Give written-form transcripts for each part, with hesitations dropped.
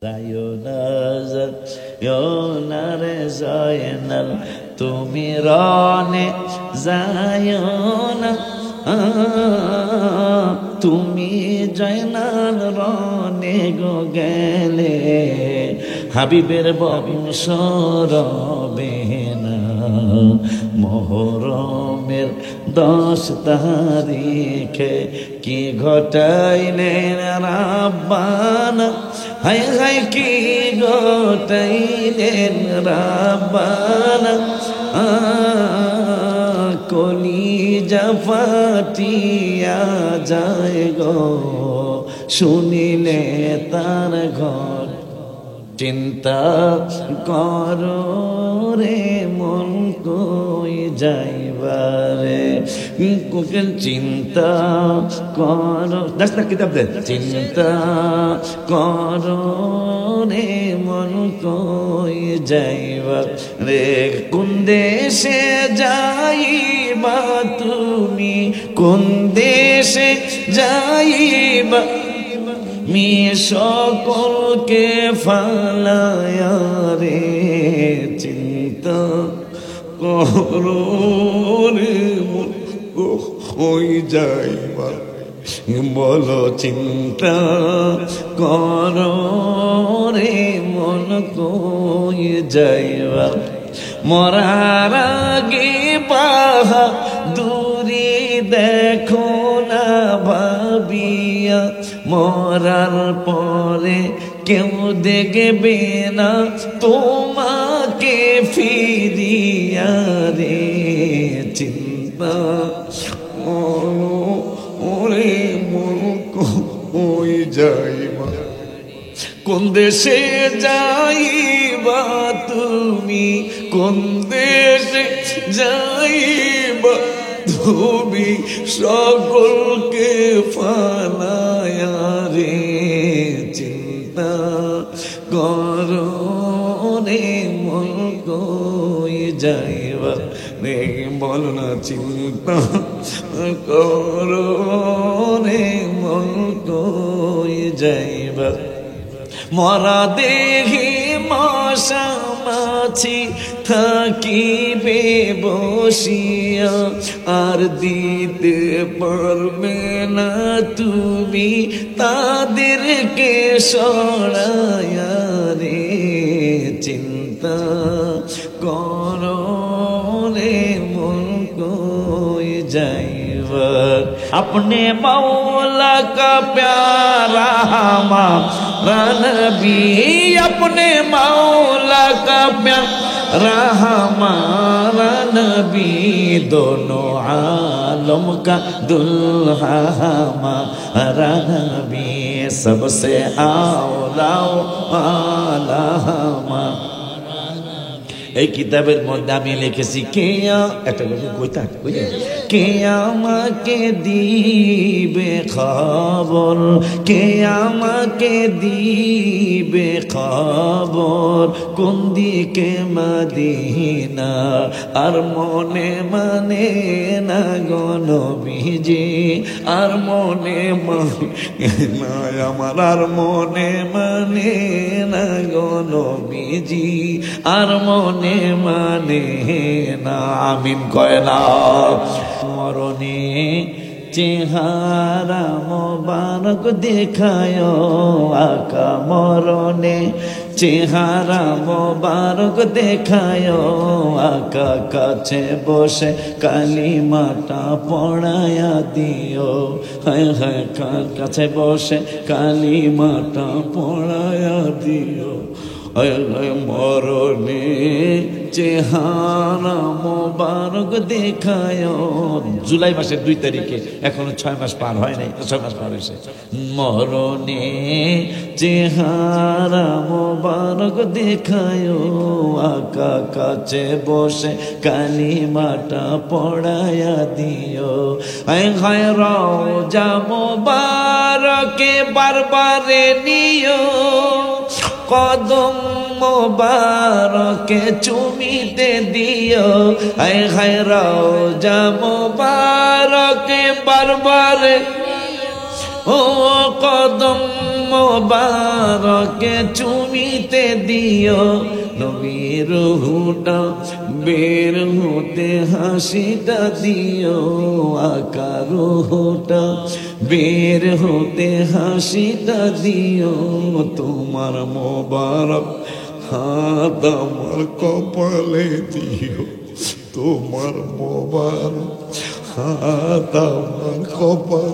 জায়নারে জায়নাল তুমি রনে জায়না তুমি জয়নাল রনে গো গেলে হাবিবের বংশ রবে না। মোহরমের 10 তারিখে কি ঘটাইলেন রাব্বানা, হায় হায় কি ঘটাইলেন রাব্বানা। কলিজা ফাটিয়া যায় গো শুনিলে তার ঘর। চিন্তা করো রে মন কই যাইবারে, চিন্তা করো দাসটা কিতাব দে। চিন্তা করো রে মন কই যাইবা রে, কোন দেশে যাইবা তুমি, কোন দেশে যাইবা মি সকলকে ফালায়া রে। চিন্তা করো রে মন কই যাইবা, বলো চিন্তা করো রে মন কই যাইবা। মরার আগে বাহাদুরি দেখো না ভাবিয়া, মরার পরে কেউ দেখবে না তোমাকে ফিরিয়া রে। চিন্তা ওরে মন কই যাইবা, কোন দেশে যাইবা তুমি, কোন দেশে যাইবা তুমি, সকলকে ফালায়া রে। চিন্তা করো রে মন কই যাইবা রে, বলো না চিন্তা করো রে মন কই যাইবা। মরা দেহি মশা মাছি থাকিবে বসিয়া, আর দিতে পারবে না তুমি তাদেরকে সরায়া রে। চিন্তা করো রে মন কই যাইবা। अपने मौला का प्यारा हमारा नबी, अपने मौला का प्यारा हमारा नबी, दोनों आलम का दुल्हा हमारा नबी, सबसे आला आला हमारा। এই কিতাবের মধ্যে আমি লিখেছি কেয়া একটা কইতা কে আমাকে দিবে খবর, কে আমাকে দিবে খবর, কোন দিকে মদিনা আর মনে মানে না গো নবীজি, আর মনে মানে না আমার, আর মনে মানে না গো নবীজি, আর মনে মানে না। আমিন কয় না। মরণে চেহারা মোবারক দেখায় আকা, মরণে চেহারা মোবারক দেখায় আকা, কাছে বসে কালিমাটা পড়ায়া দিও, হায় হায় কাছে বসে কালিমাটা পড়ায়া দিও। মরণে চেহারা মোবারক দেখায়, জুলাই মাসের 2 তারিখে, এখনো 6 মাস পার হয় নাই, 6 মাস পার হয়েছে। মরণে চেহারা মোবারক দেখায় আকা, কাছে বসে কালিমাটা পড়ায়া দিও, হায় হায় রওজা মোবারকে বারবারে নিও, কদম মোবারকে চুমিতে দিও, হায় হায় রওজা মোবারকে বারবারে ও কদম মোবারকে চুমিতে দিও নবীর রূহটা বের হতে হাসিটা দিও আকা রূহটা বের হতে হাসিটা দিও তোমার মোবারক হাত আমার কপালে দিও তোমার মোবারক হাত আমার কপাল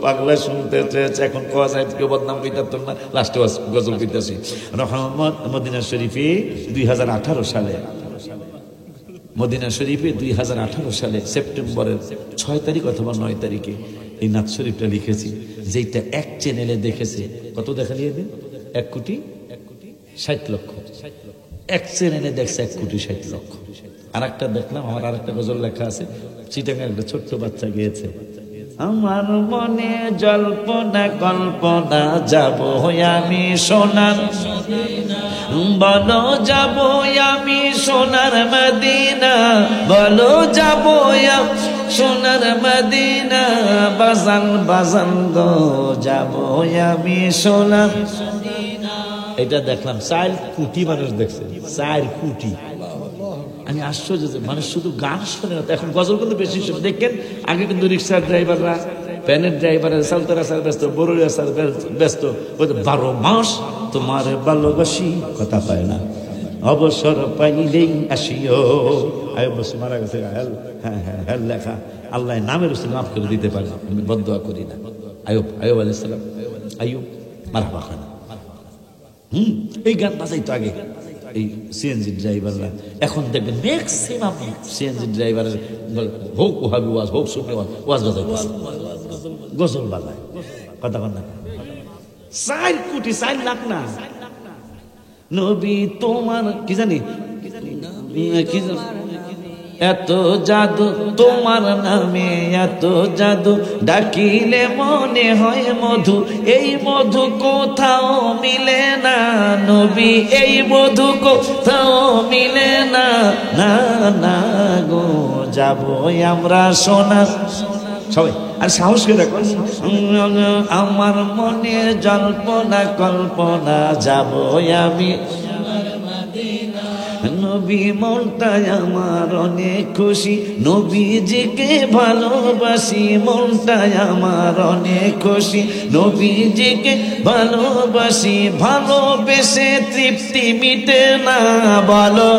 পাগলা শুনতে চেয়েছে এখন কোয়া সাহেব কেউ বদনাম কইতাম না লাস্টে গজল কইতাছি রহমত মদিনা শরীফে 2018 সালে মদিনা শরীফে 2018 সালে সেপ্টেম্বরের 6 তারিখ অথবা 9 তারিখে এই নাথ শরীফটা লিখেছি যেটা এক চ্যানেলে দেখেছে কত দেখা নিয়ে 1,60,00,000 এক চ্যানেলে দেখছে 1,60,00,000 আর একটা দেখলাম আমার আর একটা গজল লেখা আছে চিটাগাঁয়ের একটা ছোট্ট বাচ্চা গিয়েছে আমার মনে জল্পনা কল্পনা যাব আমি সোনার বলো যাব আমি সোনার মদিনা বলো যাব সোনার মদিনা বাজান বাজান গো যাব আমি সোনার এটা দেখলাম 4 কোটি মানুষ দেখছে 4 কোটি আমি আশ্চর্য যে মানুষ শুধু গান শোনে না এখন গজল কিন্তু বেশি শুনে দেখেন আগে কিন্তু রিক্সার ড্রাইভাররা ভ্যানের ড্রাইভাররা সালতারা স্যার ব্যস্ত বড়ুয়া স্যার ব্যস্ত 12 মাস তোমার ভালোবাসি কথা পায় না অবসর পাইলেই আসিও আয়ুব বসে মারা গেছে হ্যাঁ হ্যাঁ হ্যাঁ লেখা আল্লাহ নামের রসুল মাফ করে দিতে পারে আমি বদদুয়া করি না আয়ুব আলাইহিস সালাম আয়ুব মারহাবা খানা এই গান বাজাইতো আগে এই সিএনজি ড্রাইভাররা এখন দেখবেন ম্যাক্সিমাম সিএনজি ড্রাইভারের হোক ওহাবি ওয়াজ হোক সুফি ওয়াজ বাজাইতেছে গজল বাজায় কথা বল না 4 কোটি 4 লাখ না নবী তোমার কি জানি কি এত জাদু তোমার নামে এত জাদু ডাকিলে মনে হয় মধু এই মধু কোথাও মিলে না নবী এই মধু কোথাও মিলে না না না গো যাবো আমরা সোনা সবাই আর সাহস করে রাখো আমার মনে জল্পনা কল্পনা যাবো আমি নবী মনটাই আমার অনেক খুশি নবীজিকে ভালোবাসি মনটাই আমার অনেক খুশি নবীজিকে ভালোবাসি ভালোবেসে তৃপ্তি মিটে না বলো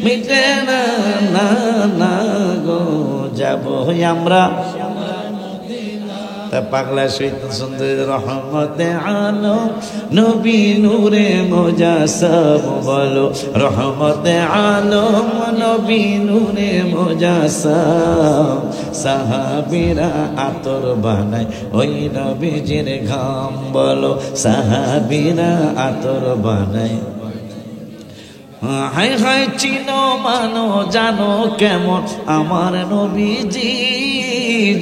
মিটে না না না গো যাবো আমরা পাগলা শহীদ সুন্দর রহমতে আলম নবী নূরে মুজাসসাম বলো রহমতে আলম নবী নূরে মুজাসসাম সাহাবীরা আতর বানায় ওই নবীজির ঘাম বলো সাহাবীরা আতর বানায় হায় হায় চিনো মানো জানো কেমন আমার নবীজি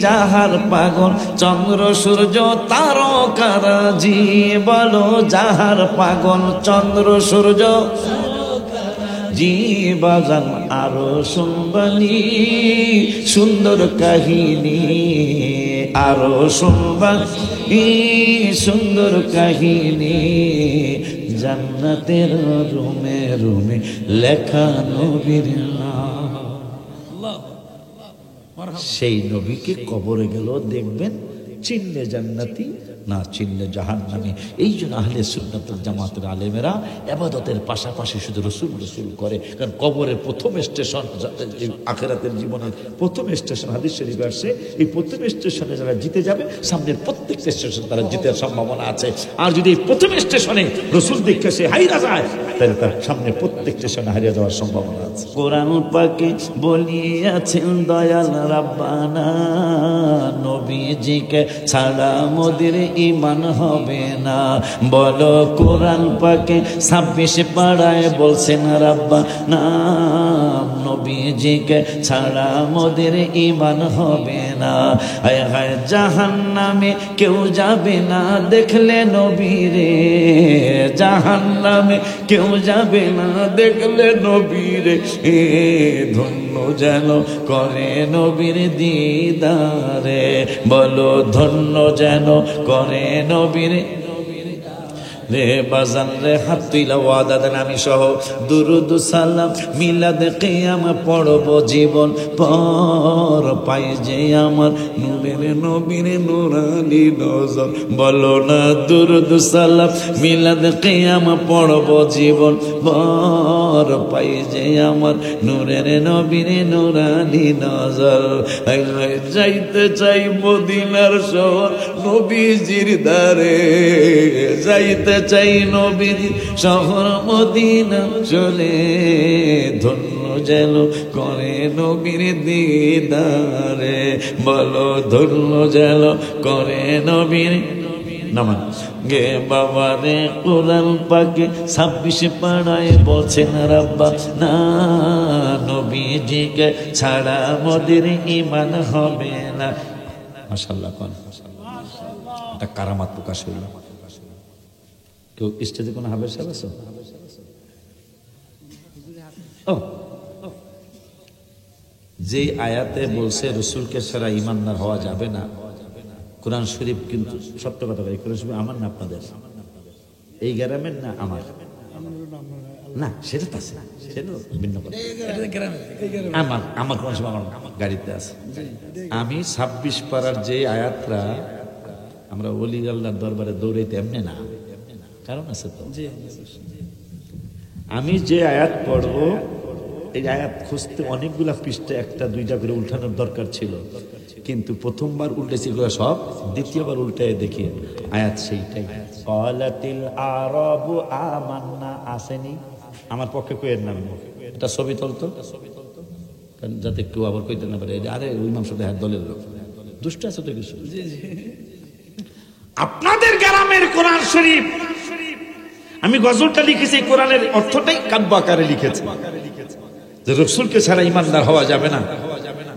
যাহার পাগল চন্দ্র সূর্য তারকারাজি বলো যাহার পাগল চন্দ্র সূর্য জি বাজান আরো শুনবানি সুন্দর কাহিনী আরো শুনবানি সুন্দর কাহিনী জান্নাতের রুমে রুমে লেখা নবীর নাম সেই নবীকে কবরে গেল দেখবেন চিনলে জান্নাতি না চিনলে জাহান্নামী এই জন্য আহলে সুন্নাত ওয়াল জামাতের আলেমেরা ইবাদতের পাশাপাশি শুধু রসুল রসুল করে কারণ কবরের প্রথম স্টেশন আখিরাতের জীবনের প্রথম স্টেশন হাদিস শরীফে আসছে এই প্রথম স্টেশনে যারা জিতে যাবে সামনের প্রত্যেকটা স্টেশন তারা জিতার সম্ভাবনা আছে আর যদি এই প্রথম স্টেশনে রসুল দেখে সে হাইরা যায় তাহলে তার সামনে প্রত্যেক স্টেশনে হারিয়ে যাওয়ার সম্ভাবনা আছে কোরআন পাকে বলিয়াছেন দয়াল রাব্বানা নবীজিকে ছাড়া মোদের ঈমান হবে না বলো কোরআন পাকে 26 পাড়ায় বলছেন রাব্বানা নবীজিকে ছাড়া মোদের ঈমান হবে না হায় হায় জাহান্নামে কেউ যাবে না দেখলে নবীরে জাহান্নামে কেউ যাবে না দেখলে নবীরে এ ধন্য ধন্য যেন করে নবীর দিদারে, বলো ধন্য যেন করে নবীর রে বাজান রে। হাত তুইলা ওয়াদা দেন আমি সহ দুরুদ সালাম মিলাদ কিয়াম পড়ব জীবন পর, পাই যে আমার নূরের নবীর নূরানি নজর, বলো না দুরুদ সালাম মিলাদ কিয়াম পড়ব জীবন পর, পাই যে আমার নূরের নবীর নূরানি নজর। যাইতে চাই মদিনার শহর নবীজির দ্বারে, যাইতে চাই নবীর শহর মদিনা চলে, ধন্য যেন করে নবীর দিদারে, বলো ধন্য যেন করে নবীর নামান গে বাবা রে। কোরআন পাকে 26 পাড়ায় বলছেন রাব্বা না, নবীজিকে ছাড়া মোদের ঈমান হবে না। মাশাআল্লাহ, কোন এটা কারামাত প্রকাশ হইল। কেউ স্টেজে কোনো হাবের সাহেব আছো? যে আয়াতে বলছে রসুলকে ছাড়া ইমানদার হওয়া যাবে না, কোরআন শরীফ কিন্তু সত্য কথা বলে, কোরআন শরীফ আমার না আপনাদের, এই গ্রামের না আমার না, সেটা তো আছে, সেটা ভিন্ন কথা। আমার কোরআন শরীফ আমার গাড়িতে আছে। আমি 26 পারার যে আয়াতরা আমরা ওলি আল্লাহর দরবারে দৌড়াইতে এমনি না, কারণ আছে তো। আমি যে আয়াত পড়বো এই আয়াত খুঁজতে অনেকগুলা পৃষ্ঠা, একটা দুইটা করে উল্টানোর দরকার ছিল, কিন্তু প্রথমবার উল্টেছি সব, দ্বিতীয়বার উল্টায় দেখি আয়াত সেইটাই। ক্বালাতিল আরাবু আমান্না আসেনি, আমার পক্ষে কইের নাম এটা ছবি তুলতো, যাতে কেউ আবার কইতে না পারে আরে ওই মাংস দেখার দলের লোক, দুষ্ট আছে তো কিছু। আপনাদের গ্রামের কোরআন শরীফ আমি গজলটা লিখেছি, কোরআনের অর্থটাই কাব্য আকারে লিখেছি যে রাসূলকে ছাড়া ইমানদার হওয়া যাবে না।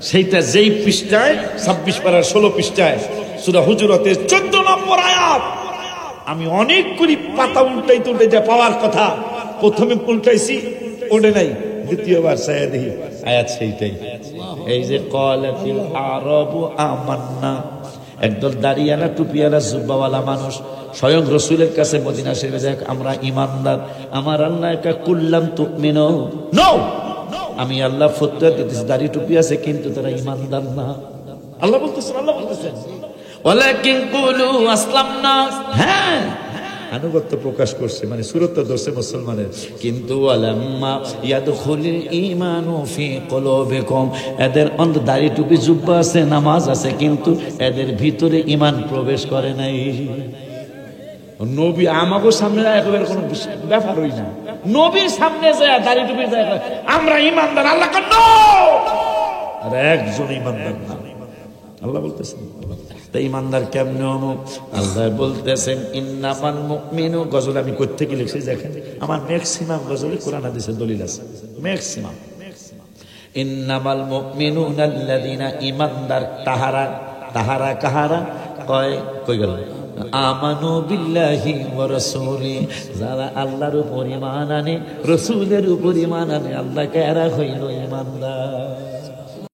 সেইটা যেই পৃষ্ঠায় 26 পারার 16 পৃষ্ঠায় সূরা হুজুরাতের 14 নম্বর আয়াত, আমি অনেকগুলি পাতা উল্টাইতে উল্টাইতে পাওয়ার কথা, প্রথমে উল্টাইছি ওঠে নাই, দ্বিতীয়বার চাইয়া দেখি আয়াত সেইটাই। এই যে ক্বালাতিল আরাবু আমান্না, একদল দাড়িয়ালা টুপিয়ালা জুব্বাওয়ালা মানুষ স্বয়ং রসুলের কাছে মদিনা শরীফে যায়, আমরা ইমানদার। আমার আল্লাহ একা কুল্লাম তুমিনো, নো, আমি আল্লাহ ফতোয়া দিতেছি দাড়ি টুপি আছে কিন্তু তারা ইমানদার না। আল্লাহ বলতেছেন ওয়ালাকিন কুলু আসলামনা, হ্যাঁ আনুগত্য প্রকাশ করছে, মানে সুরত ধরছে মুসলমানের, কিন্তু ওয়ালাম্মা ইয়াদখুলিল ঈমানু ফি কুলুবিকুম, এদের অন্তর দাড়ি টুপি জুব্বা আছে, নামাজ আছে, কিন্তু এদের ভিতরে ঈমান প্রবেশ করে নাই। নবী আমাগো সামনে একেবারে কোনো ব্যাপার হই না, নবীর সামনে যায় দাড়ি টুপি যায় আমরা ইমানদার, আল্লাহ কেন আর একজন ইমানদার না। আল্লাহ বলতেছেন তাই ইমানদার কেমনে হবো? আল্লাহ বলতেছেন ইন্নামাল মুমিনু, গজল আমি কোত্থেকে লিখছি দেখেন, আমার ম্যাক্সিমাম গজলে কোরআন হাদিসের দলিল আছে, ম্যাক্সিমাম। ইন্নামাল মুমিনুনা আল্লাযিনা, ইমানদার তাহারা, তাহারা কাহারা কয় কই গেল, আমানু বিল্লাহি ওয়া রাসূলি, যারা আল্লাহর উপর ঈমান আনে, রাসূলের উপর ঈমান আনে, আল্লাহ কারা হইল ঈমানদার।